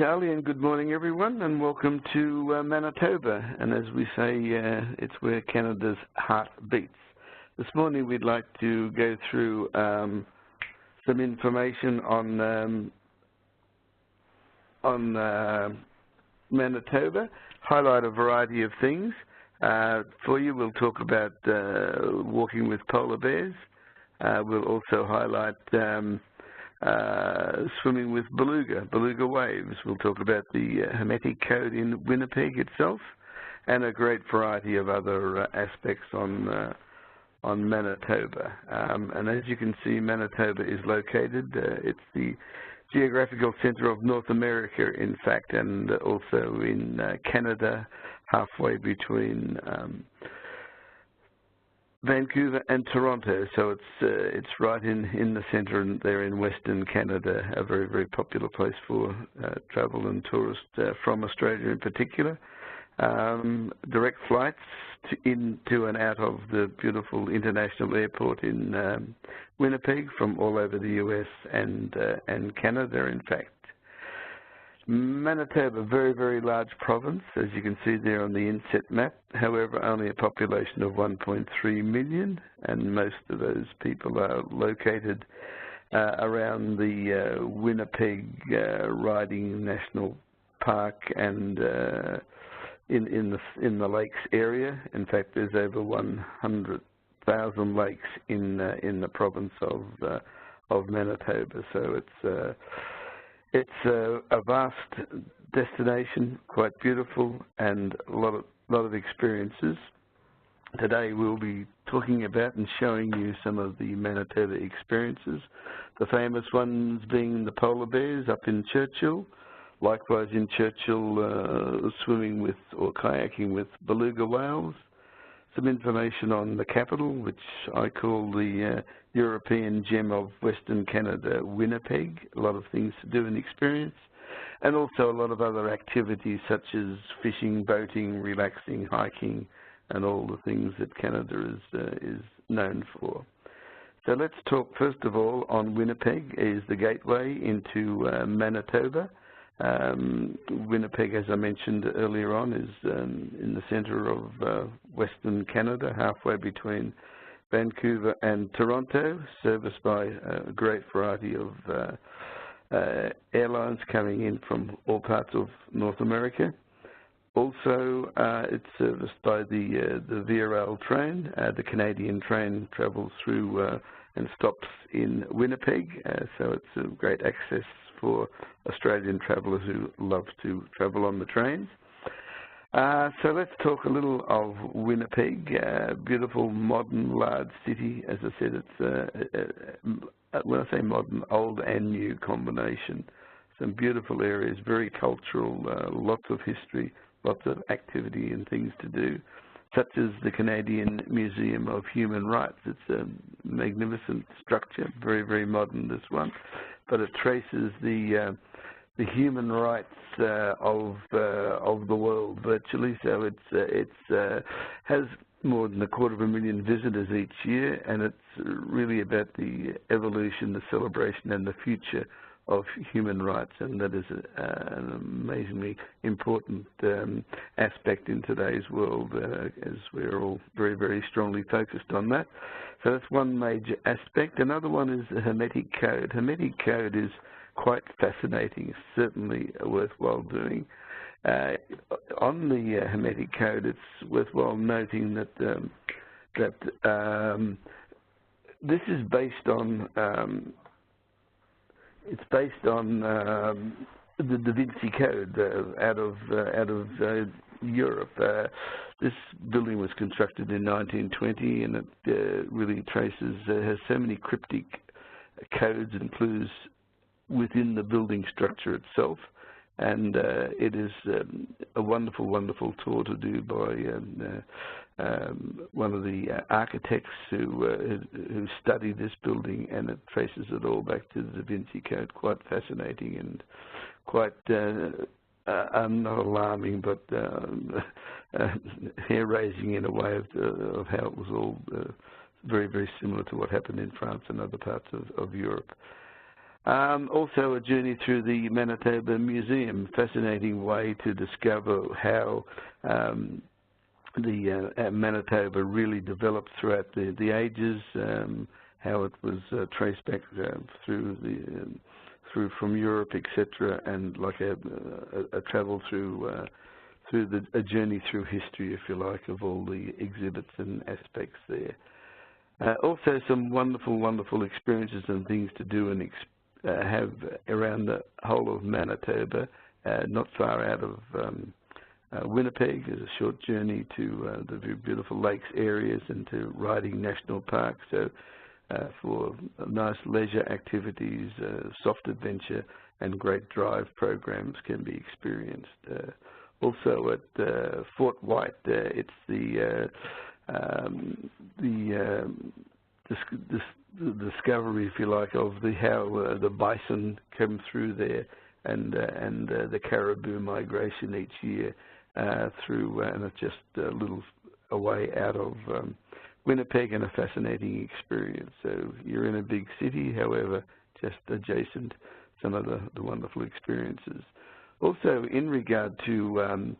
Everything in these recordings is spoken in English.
Charlie, and good morning, everyone, and welcome to Manitoba. And as we say, it's where Canada's heart beats. This morning, we'd like to go through some information on Manitoba, highlight a variety of things. For you, we'll talk about walking with polar bears. We'll also highlight swimming with beluga waves. We'll talk about the Hermetic Code in Winnipeg itself, and a great variety of other aspects on Manitoba. And as you can see, Manitoba is located. It's the geographical centre of North America, in fact, and also in Canada, halfway between Vancouver and Toronto, so it's right in the centre and there in Western Canada, a very, very popular place for travel and tourists from Australia in particular. Direct flights into and out of the beautiful international airport in Winnipeg from all over the US and Canada, in fact. Manitoba, very, very large province, as you can see there on the inset map. However, only a population of 1.3 million, and most of those people are located around the Winnipeg Riding National Park and in the lakes area. In fact, there's over 100,000 lakes in the province of Manitoba. So it's a vast destination, quite beautiful, and a lot of experiences. Today we'll be talking about and showing you some of the Manitoba experiences, the famous ones being the polar bears up in Churchill, likewise in Churchill swimming with or kayaking with beluga whales, some information on the capital, which I call the European gem of Western Canada, Winnipeg, a lot of things to do and experience, and also a lot of other activities such as fishing, boating, relaxing, hiking, and all the things that Canada is known for. So let's talk first of all on Winnipeg is the gateway into Manitoba. Winnipeg, as I mentioned earlier on, is in the centre of Western Canada, halfway between Vancouver and Toronto, serviced by a great variety of airlines coming in from all parts of North America. Also, it's serviced by the VRL train. The Canadian train travels through and stops in Winnipeg, so it's a great access for Australian travellers who love to travel on the trains. So let's talk a little of Winnipeg, beautiful, modern, large city. As I said, it's, when I say modern, old and new combination. Some beautiful areas, very cultural, lots of history, lots of activity and things to do, such as the Canadian Museum of Human Rights. It's a magnificent structure, very, very modern, this one, but it traces the human rights of the world virtually. So it has more than 250,000 visitors each year, and it's really about the evolution, the celebration, and the future of human rights, and that is an amazingly important aspect in today's world, as we're all very, very strongly focused on that. So that's one major aspect. Another one is the Hermetic Code. Hermetic Code is quite fascinating. It's certainly worthwhile doing. On the Hermetic Code, it's worthwhile noting that this is based on the Da Vinci Code out of Europe. This building was constructed in 1920, and it really has so many cryptic codes and clues within the building structure itself, and it is a wonderful, wonderful tour to do by one of the architects who studied this building, and it traces it all back to the Da Vinci Code. Quite fascinating and quite not alarming, but hair-raising in a way of how it was all very, very similar to what happened in France and other parts of Europe. Also a journey through the Manitoba Museum, fascinating way to discover how Manitoba really developed throughout the ages, how it was traced back through from Europe, etc., and like a travel through a journey through history, if you like, of all the exhibits and aspects there. Also, some wonderful experiences and things to do and have around the whole of Manitoba, not far out of Winnipeg. Is a short journey to the beautiful lakes areas and to Riding National Park. So for nice leisure activities, soft adventure and great drive programs can be experienced. Also at Fort White, it's the discovery, if you like, of how the bison come through there, and the caribou migration each year through, and it's just a little away out of Winnipeg, and a fascinating experience. So you're in a big city, however, just adjacent some of the wonderful experiences. Also, in regard to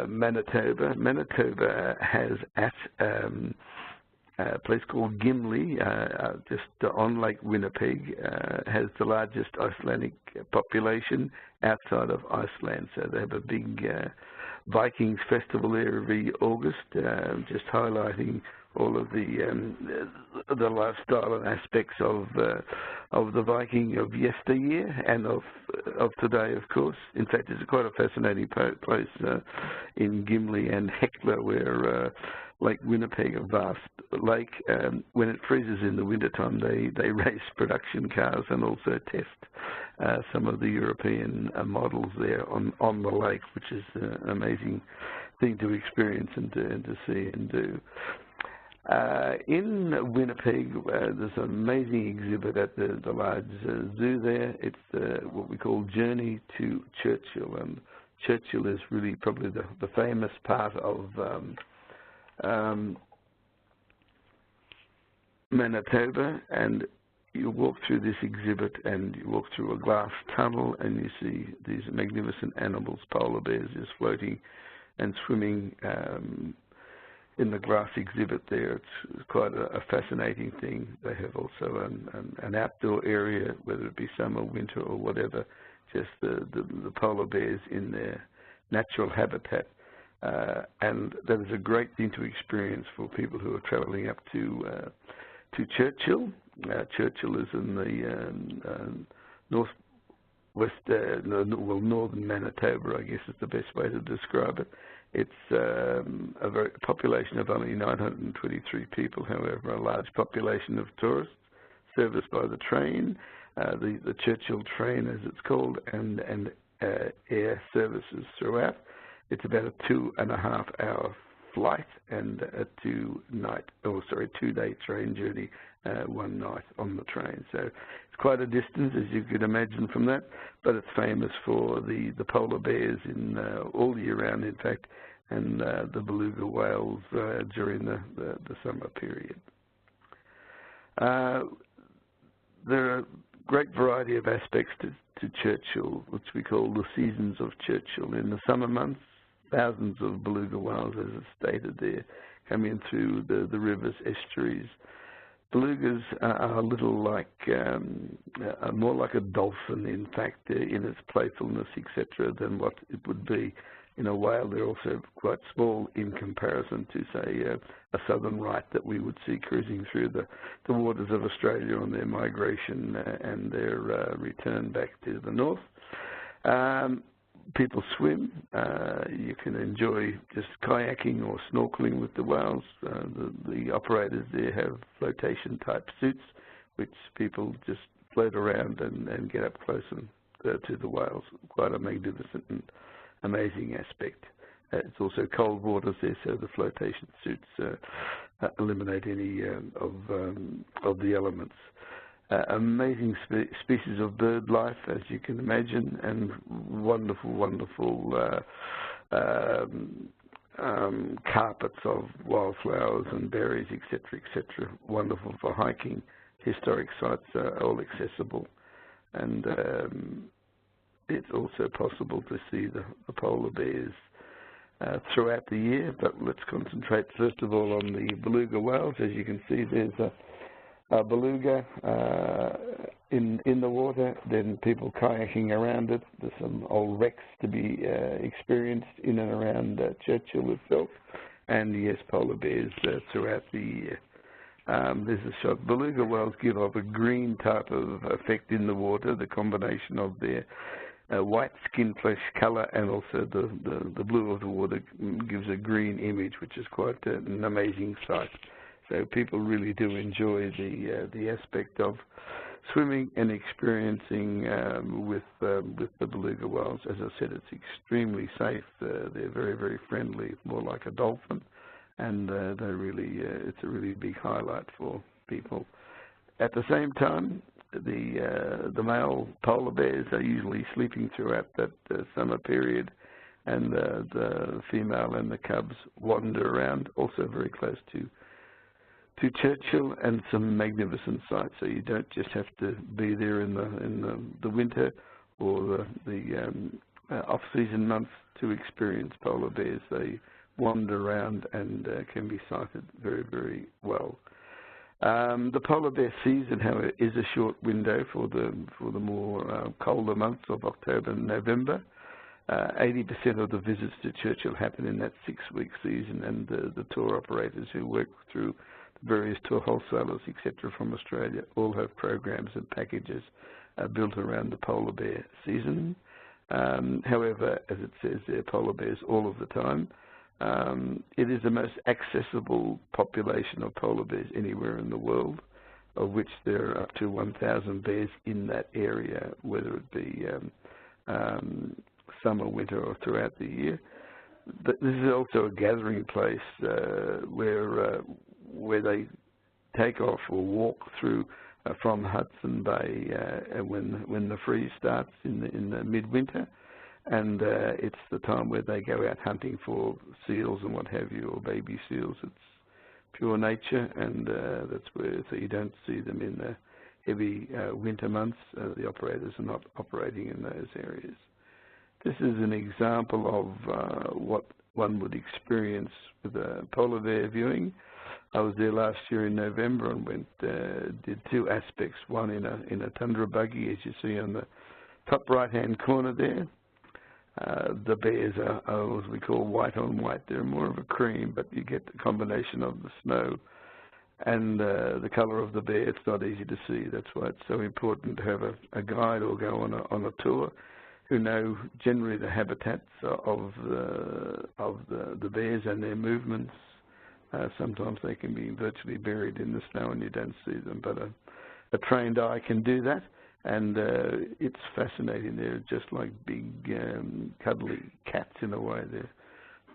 Manitoba, Manitoba has at a place called Gimli, just on Lake Winnipeg, has the largest Icelandic population outside of Iceland. So they have a big Vikings festival there every August, just highlighting all of the lifestyle and aspects of the Viking of yesteryear and of today, of course. In fact, it's quite a fascinating place in Gimli and Hecla, where Lake Winnipeg, a vast lake, when it freezes in the wintertime, they race production cars and also test some of the European models there on the lake, which is an amazing thing to experience and to see and do. In Winnipeg, there's an amazing exhibit at the large zoo there. It's what we call Journey to Churchill, and Churchill is really probably the famous part of Manitoba, and you walk through this exhibit and you walk through a glass tunnel and you see these magnificent animals, polar bears, just floating and swimming in the glass exhibit there. It's quite a fascinating thing. They have also an outdoor area, whether it be summer, winter, or whatever, just the polar bears in their natural habitat. And that is a great thing to experience for people who are traveling up to Churchill. Churchill is in the northern Manitoba, I guess is the best way to describe it. It's a population of only 923 people, however, a large population of tourists, serviced by the train, the Churchill train as it's called, and air services throughout. It's about a 2.5-hour flight and a two-day train journey, one night on the train. So it's quite a distance, as you could imagine from that, but it's famous for the polar bears in all year round, in fact, and the beluga whales during the summer period. There are a great variety of aspects to Churchill, which we call the seasons of Churchill. In the summer months, thousands of beluga whales, as is stated there, come in through the rivers, estuaries. Belugas are a little like, more like a dolphin, in fact, in its playfulness, etc., than what it would be in a whale. They're also quite small in comparison to, say, a southern right that we would see cruising through the waters of Australia on their migration and their return back to the north. People swim. You can enjoy just kayaking or snorkeling with the whales. The operators there have flotation-type suits, which people just float around and get up close to the whales. Quite a magnificent and amazing aspect. It's also cold waters there, so the flotation suits eliminate any of the elements. Amazing species of bird life, as you can imagine, and wonderful carpets of wildflowers and berries, etc., etc. Wonderful for hiking historic sites are all accessible, and it's also possible to see the polar bears throughout the year. But let's concentrate first of all on the beluga whales. As you can see, there's a beluga in the water, then people kayaking around it. There's some old wrecks to be experienced in and around Churchill itself, and yes, polar bears throughout the year. There's a shot. Beluga whales give off a green type of effect in the water, the combination of their white skin flesh colour and also the blue of the water gives a green image, which is quite an amazing sight. So people really do enjoy the aspect of swimming and experiencing with the beluga whales. As I said, it's extremely safe. They're very, very friendly, more like a dolphin, and it's a really big highlight for people. At the same time, the male polar bears are usually sleeping throughout that summer period, and the female and the cubs wander around, also very close to Churchill, and some magnificent sights. So you don't just have to be there in the winter or the off-season months to experience polar bears. They wander around and can be sighted very, very well. The polar bear season, however, is a short window for the more colder months of October and November. 80% of the visits to Churchill happen in that 6-week season, and the tour operators who work through various tour wholesalers, etc., from Australia, all have programs and packages built around the polar bear season. However, as it says there, polar bears all of the time. It is the most accessible population of polar bears anywhere in the world, of which there are up to 1,000 bears in that area, whether it be summer, winter, or throughout the year. But this is also a gathering place where they take off or walk through from Hudson Bay when the freeze starts in the midwinter, and it's the time where they go out hunting for seals and what have you, or baby seals. It's pure nature, and that's where, so you don't see them in the heavy winter months. The operators are not operating in those areas. This is an example of what one would experience with a polar bear viewing. I was there last year in November and did two aspects. One in a tundra buggy, as you see on the top right-hand corner there. The bears are, as we call, white on white. They're more of a cream, but you get the combination of the snow and the colour of the bear. It's not easy to see. That's why it's so important to have a guide or go on a tour who know generally the habitats of the bears and their movements. Sometimes they can be virtually buried in the snow and you don't see them, but a trained eye can do that, and it's fascinating. They're just like big cuddly cats in a way.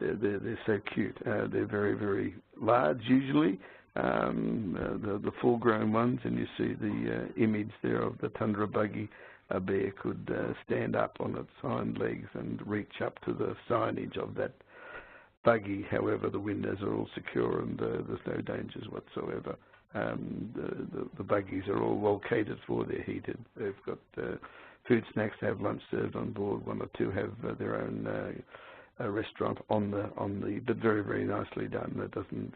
They're so cute. They're very, very large usually, the full-grown ones, and you see the image there of the tundra buggy. A bear could stand up on its hind legs and reach up to the signage of that buggy. However, the windows are all secure and there's no dangers whatsoever. The buggies are all well catered for. They're heated. They've got food, snacks to have lunch served on board. One or two have their own restaurant on the, but very, very nicely done. That doesn't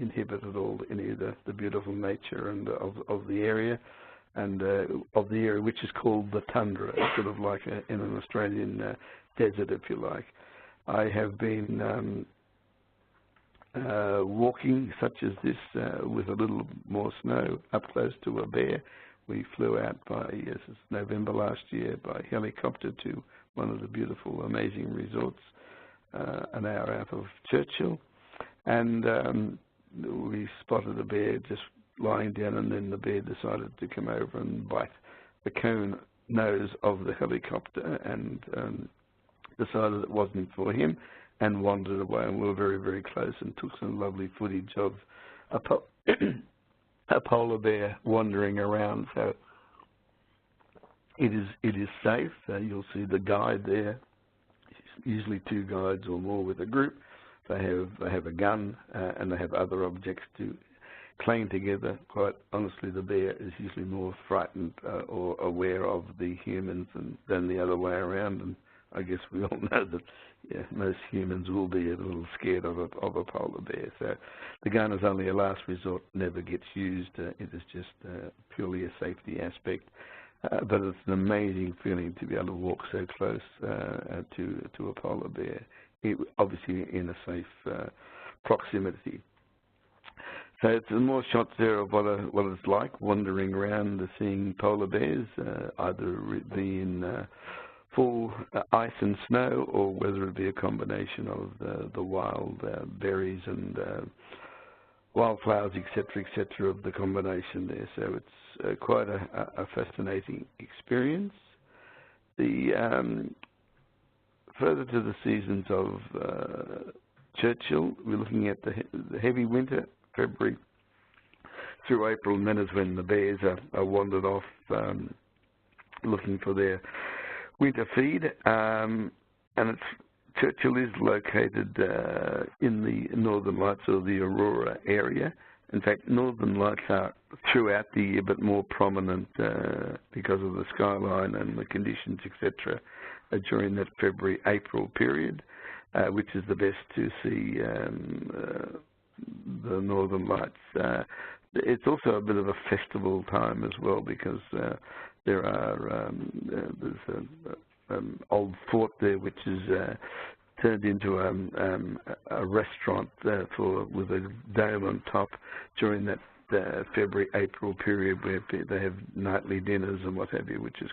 inhibit at all any of the beautiful nature and of the area. And of the area, which is called the tundra, sort of like in an Australian desert, if you like. I have been walking such as this with a little more snow up close to a bear. We flew out it's November last year, by helicopter to one of the beautiful, amazing resorts an hour out of Churchill. And we spotted a bear just lying down, and then the bear decided to come over and bite the cone nose of the helicopter and decided it wasn't for him and wandered away, and we were very, very close and took some lovely footage of a polar bear wandering around. So it is safe. You'll see the guide there, usually two guides or more with a group. They have a gun and they have other objects to clang together. Quite honestly, the bear is usually more frightened or aware of the humans than the other way around. And I guess we all know that most humans will be a little scared of a polar bear. So the gun is only a last resort, never gets used. It is just purely a safety aspect. But it's an amazing feeling to be able to walk so close to a polar bear, obviously in a safe proximity. So it's more shots there of what it's like wandering around, seeing polar bears, either be in full ice and snow, or whether it be a combination of the wild berries and wildflowers, etc., of the combination there. So it's quite a fascinating experience. The further to the seasons of Churchill, we're looking at the heavy winter, February through April, and that is when the bears are wandered off looking for their winter feed. And Churchill is located in the Northern Lights, or the Aurora area. In fact, Northern Lights are throughout the year, but more prominent because of the skyline and the conditions, etc., during that February-April period, which is the best to see the Northern Lights. It's also a bit of a festival time as well, because there's an old fort there which is turned into a restaurant with a dome on top during that February-April period, where they have nightly dinners and what have you, which is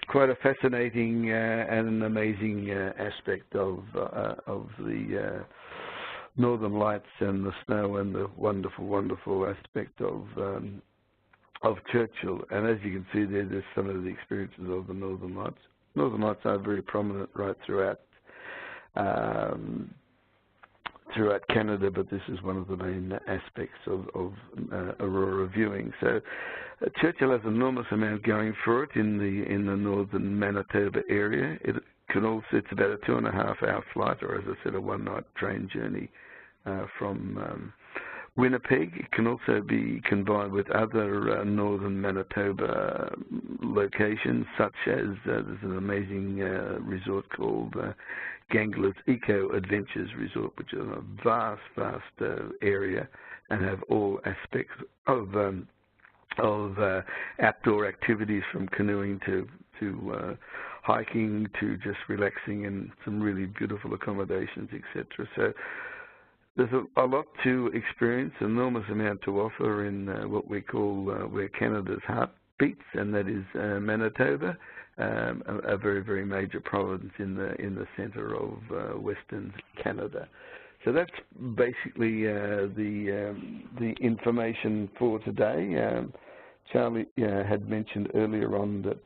quite a fascinating and an amazing aspect of the Northern Lights and the snow and the wonderful aspect of Churchill. And as you can see there's some of the experiences of the Northern Lights. Northern Lights are very prominent right throughout Canada, but this is one of the main aspects of aurora viewing. So Churchill has an enormous amount going for it in the northern Manitoba area. It's about a 2.5-hour flight, or as I said, a one-night train journey from Winnipeg. It can also be combined with other northern Manitoba locations, such as there's an amazing resort called Gangler's Eco Adventures Resort, which is a vast area and have all aspects of outdoor activities, from canoeing to hiking to just relaxing, and some really beautiful accommodations, etc. So there's a lot to experience, an enormous amount to offer in what we call where Canada's heart beats, and that is Manitoba, a very major province in the centre of Western Canada. So that's basically the information for today. Charlie had mentioned earlier on that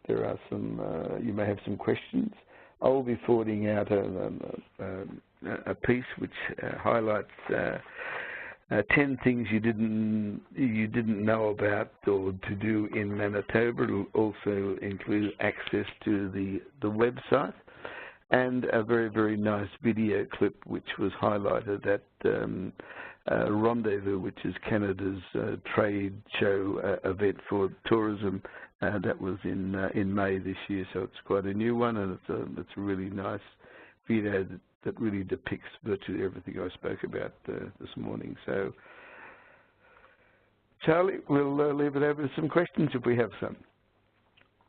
there are some, you may have some questions. I will be forwarding out a piece which highlights 10 things you didn't know about or to do in Manitoba. It will also include access to the website, and a very nice video clip which was highlighted at Rendezvous, which is Canada's trade show event for tourism. That was in May this year, so it's quite a new one, and it's a really nice video that really depicts virtually everything I spoke about this morning. So, Charlie, we'll leave it over to some questions if we have some.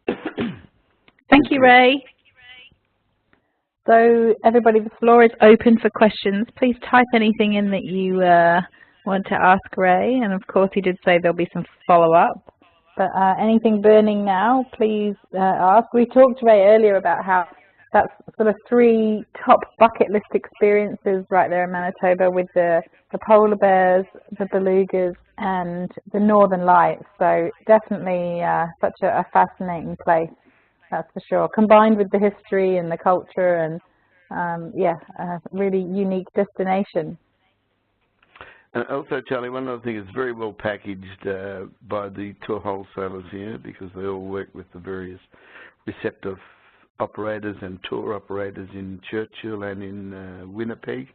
Thank you, Ray. So, everybody, the floor is open for questions. Please type anything in that you want to ask Ray, and of course he did say there'll be some follow-up. But anything burning now, please ask. We talked to Ray earlier about how that's sort of 3 top bucket list experiences right there in Manitoba, with the polar bears, the belugas, and the Northern Lights. So definitely such a fascinating place, that's for sure. Combined with the history and the culture, and a really unique destination. And also, Charlie, one other thing is very well packaged by the tour wholesalers here, because they all work with the various receptive operators and tour operators in Churchill and in Winnipeg.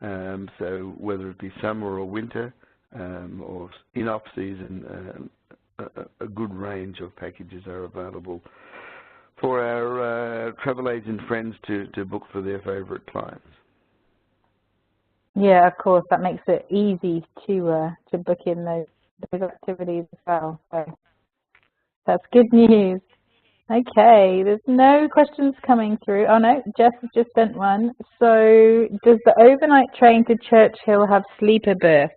So whether it be summer or winter, or in off-season, a good range of packages are available for our travel agent friends to book for their favourite clients. Yeah, of course, that makes it easy to book in those activities as well. So that's good news. Okay, there's no questions coming through. Oh no, Jess has just sent one. So, does the overnight train to Churchill have sleeper berths?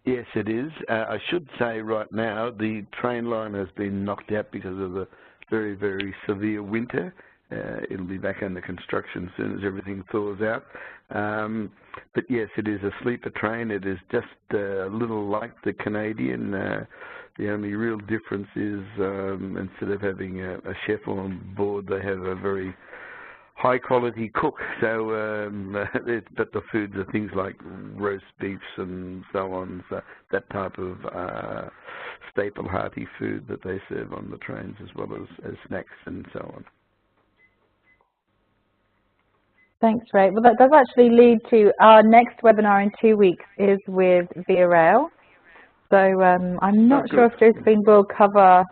Yes, it is. I should say right now the train line has been knocked out because of the very, very severe winter. It'll be back under construction as soon as everything thaws out. But yes, it is a sleeper train. It is just a little like the Canadian. The only real difference is instead of having a chef on board, they have a very high quality cook. So, but the foods are things like roast beefs and so on. So that type of staple hearty food that they serve on the trains, as well as snacks and so on. Thanks, Ray. Well, that does actually lead to our next webinar in 2 weeks is with Via Rail. So I'm not sure if Josephine will cover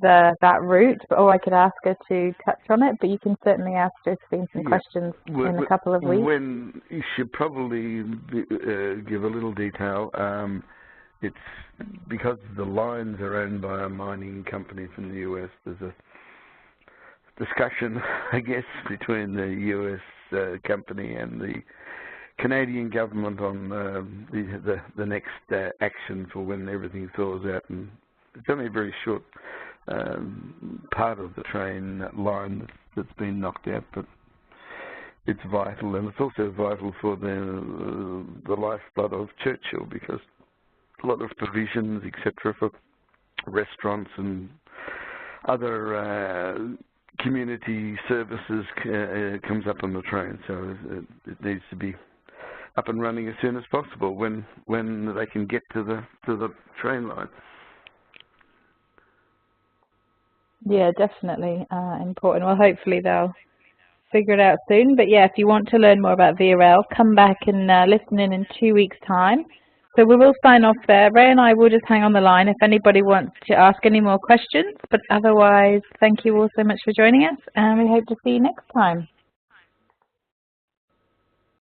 that route, or I could ask her to touch on it, but you can certainly ask Josephine some questions in a couple of weeks. When you should probably give a little detail. It's because the lines are owned by a mining company from the US. There's a discussion, I guess, between the US company and the Canadian government on the next action for when everything thaws out, and it's only a very short part of the train line that's been knocked out, but it's vital, and it's also vital for the lifeblood of Churchill, because a lot of provisions, etc., for restaurants and other community services comes up on the train, so it needs to be up and running as soon as possible when they can get to the train line. Yeah, definitely important. Well, hopefully they'll figure it out soon. But yeah, if you want to learn more about Via Rail, come back and listen in 2 weeks' time. So we will sign off there. Ray and I will just hang on the line if anybody wants to ask any more questions. But otherwise, thank you all so much for joining us, and we hope to see you next time.